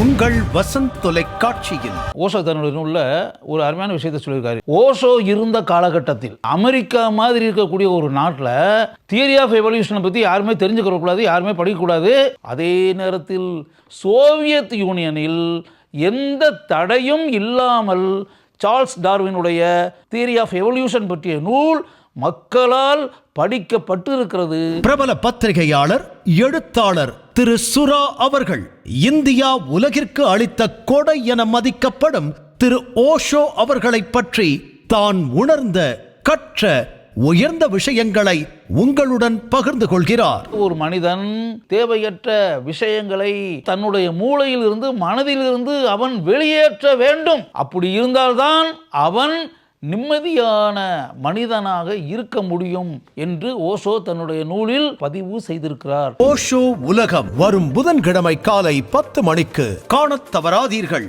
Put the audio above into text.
உங்கள் வசந்த் தொலைக்காட்சியில் ஓஷோ தன்னுடைய நூல்ல ஒரு அருமையான விஷயத்தை சொல்லியிருக்காரு. ஓஷோ இருந்த காலகட்டத்தில் அமெரிக்கா மாதிரி இருக்கக்கூடிய ஒரு நாட்டில் தியரி ஆஃப் எவல்யூஷனை பற்றி யாருமே தெரிஞ்சுக்கூடாது, யாருமே படிக்கக்கூடாது. அதே நேரத்தில் சோவியத் யூனியனில் எந்த தடையும் இல்லாமல் சார்ல்ஸ் டார்வினுடைய தியரி ஆஃப் எவல்யூஷன் பற்றிய நூல் மக்களால் படிக்கப்பட்டு இருக்கிறது. பிரபல பத்திரிகையாளர் எழுத்தாளர் திரு சுரா அவர்கள் இந்தியா உலகிற்கு அளித்த கொடை என மதிக்கப்படும் திரு ஓஷோ அவர்களை பற்றி தான் உணர்ந்த கற்ற உயர்ந்த விஷயங்களை உங்களுடன் பகிர்ந்து கொள்கிறார். ஒரு மனிதன் தேவையற்ற விஷயங்களை தன்னுடைய மூளையில் இருந்து மனதில் இருந்து அவன் வெளியேற்ற வேண்டும். அப்படி இருந்தால்தான் அவன் நிம்மதியான மனிதனாக இருக்க முடியும் என்று ஓஷோ தன்னுடைய நூலில் பதிவு செய்திருக்கிறார். ஓஷோ உலகம் வரும் புதன்கிழமை காலை 10 மணிக்கு காணத் தவறாதீர்கள்.